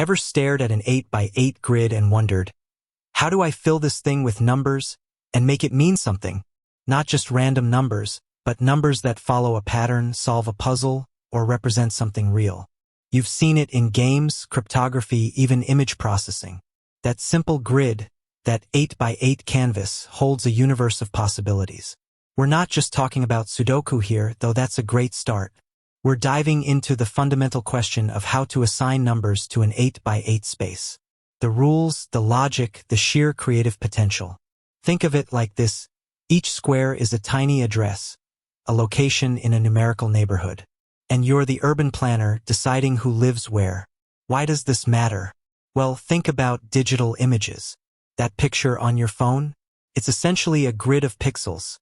Ever stared at an 8 by 8 grid and wondered, how do I fill this thing with numbers and make it mean something? Not just random numbers, but numbers that follow a pattern, solve a puzzle, or represent something real. You've seen it in games, cryptography, even image processing. That simple grid, that 8 by 8 canvas, holds a universe of possibilities. We're not just talking about Sudoku here, though that's a great start. We're diving into the fundamental question of how to assign numbers to an 8 by 8 space. The rules, the logic, the sheer creative potential. Think of it like this. Each square is a tiny address, a location in a numerical neighborhood. And you're the urban planner deciding who lives where. Why does this matter? Well, think about digital images. That picture on your phone? It's essentially a grid of pixels.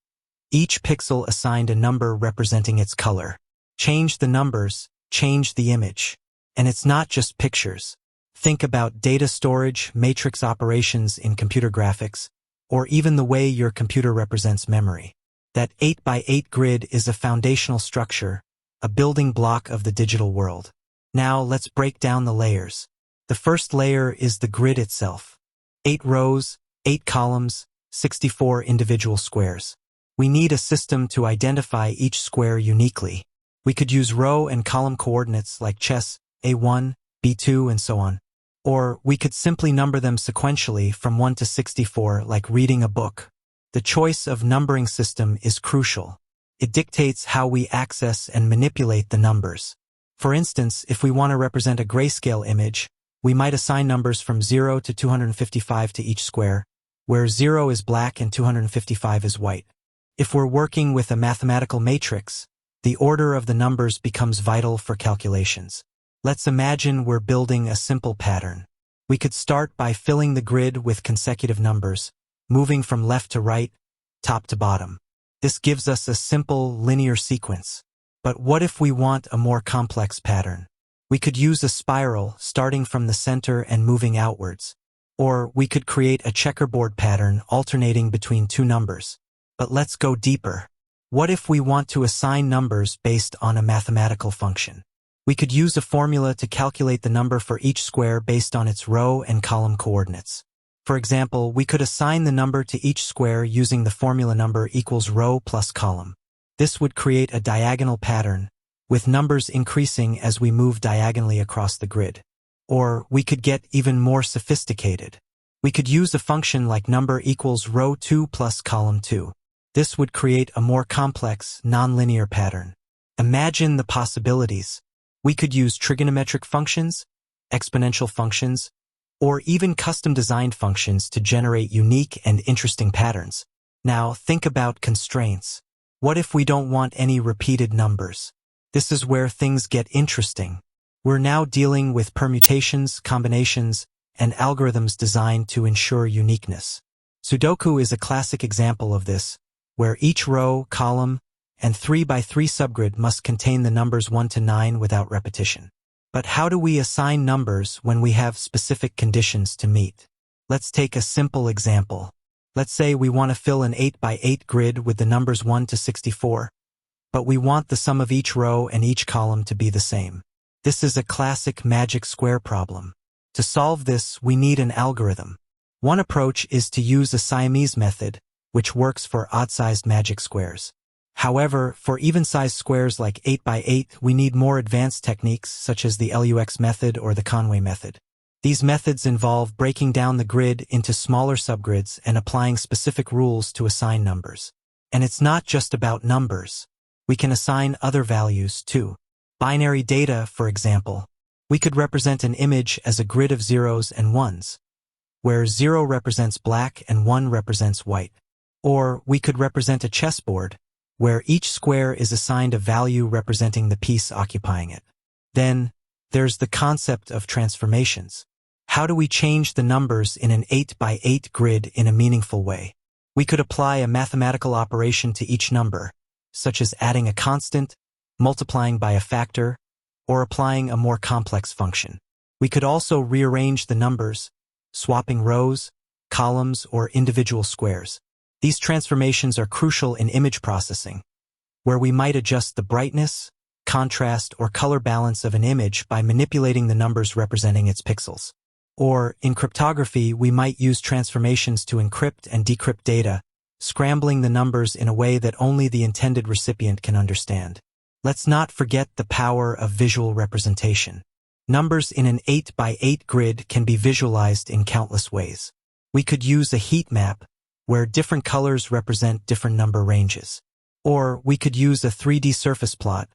Each pixel assigned a number representing its color. Change the numbers, change the image. And it's not just pictures. Think about data storage, matrix operations in computer graphics, or even the way your computer represents memory. That 8 by 8 grid is a foundational structure, a building block of the digital world. Now let's break down the layers. The first layer is the grid itself. 8 rows, 8 columns, 64 individual squares. We need a system to identify each square uniquely. We could use row and column coordinates like chess, A1, B2, and so on. Or we could simply number them sequentially from 1 to 64 like reading a book. The choice of numbering system is crucial. It dictates how we access and manipulate the numbers. For instance, if we want to represent a grayscale image, we might assign numbers from 0 to 255 to each square, where 0 is black and 255 is white. If we're working with a mathematical matrix, the order of the numbers becomes vital for calculations. Let's imagine we're building a simple pattern. We could start by filling the grid with consecutive numbers, moving from left to right, top to bottom. This gives us a simple, linear sequence. But what if we want a more complex pattern? We could use a spiral, starting from the center and moving outwards. Or we could create a checkerboard pattern alternating between two numbers. But let's go deeper. What if we want to assign numbers based on a mathematical function? We could use a formula to calculate the number for each square based on its row and column coordinates. For example, we could assign the number to each square using the formula number equals row plus column. This would create a diagonal pattern, with numbers increasing as we move diagonally across the grid. Or we could get even more sophisticated. We could use a function like number equals row 2 plus column 2. This would create a more complex, nonlinear pattern. Imagine the possibilities. We could use trigonometric functions, exponential functions, or even custom-designed functions to generate unique and interesting patterns. Now, think about constraints. What if we don't want any repeated numbers? This is where things get interesting. We're now dealing with permutations, combinations, and algorithms designed to ensure uniqueness. Sudoku is a classic example of this, where each row, column, and 3 by 3 subgrid must contain the numbers 1 to 9 without repetition. But how do we assign numbers when we have specific conditions to meet? Let's take a simple example. Let's say we want to fill an 8 by 8 grid with the numbers 1 to 64, but we want the sum of each row and each column to be the same. This is a classic magic square problem. To solve this, we need an algorithm. One approach is to use a Siamese method, which works for odd-sized magic squares. However, for even-sized squares like 8 by 8, we need more advanced techniques such as the LUX method or the Conway method. These methods involve breaking down the grid into smaller subgrids and applying specific rules to assign numbers. And it's not just about numbers. We can assign other values too. Binary data, for example. We could represent an image as a grid of zeros and ones, where 0 represents black and 1 represents white. Or we could represent a chessboard, where each square is assigned a value representing the piece occupying it. Then, there's the concept of transformations. How do we change the numbers in an 8 by 8 grid in a meaningful way? We could apply a mathematical operation to each number, such as adding a constant, multiplying by a factor, or applying a more complex function. We could also rearrange the numbers, swapping rows, columns, or individual squares. These transformations are crucial in image processing, where we might adjust the brightness, contrast, or color balance of an image by manipulating the numbers representing its pixels. Or, in cryptography, we might use transformations to encrypt and decrypt data, scrambling the numbers in a way that only the intended recipient can understand. Let's not forget the power of visual representation. Numbers in an 8 by 8 grid can be visualized in countless ways. We could use a heat map, where different colors represent different number ranges. Or we could use a 3D surface plot,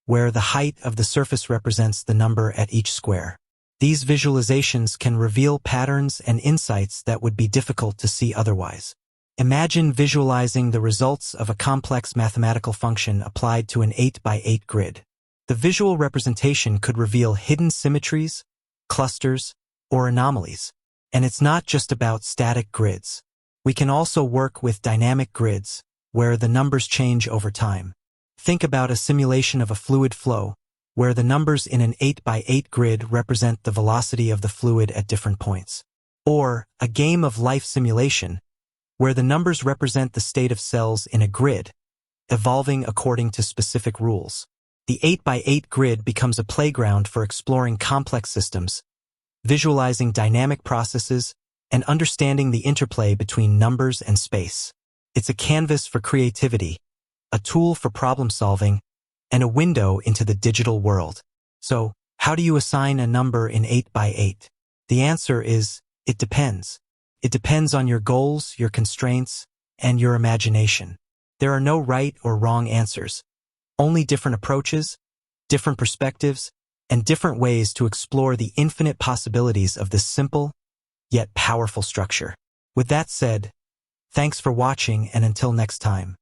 where the height of the surface represents the number at each square. These visualizations can reveal patterns and insights that would be difficult to see otherwise. Imagine visualizing the results of a complex mathematical function applied to an 8 by 8 grid. The visual representation could reveal hidden symmetries, clusters, or anomalies. And it's not just about static grids. We can also work with dynamic grids, where the numbers change over time. Think about a simulation of a fluid flow, where the numbers in an 8 by 8 grid represent the velocity of the fluid at different points. Or a game of life simulation, where the numbers represent the state of cells in a grid, evolving according to specific rules. The 8 by 8 grid becomes a playground for exploring complex systems, visualizing dynamic processes, and understanding the interplay between numbers and space. It's a canvas for creativity, a tool for problem solving, and a window into the digital world. So, how do you assign a number in 8 by 8? The answer is, it depends. It depends on your goals, your constraints, and your imagination. There are no right or wrong answers, only different approaches, different perspectives, and different ways to explore the infinite possibilities of this simple, yet powerful structure. With that said, thanks for watching, and until next time.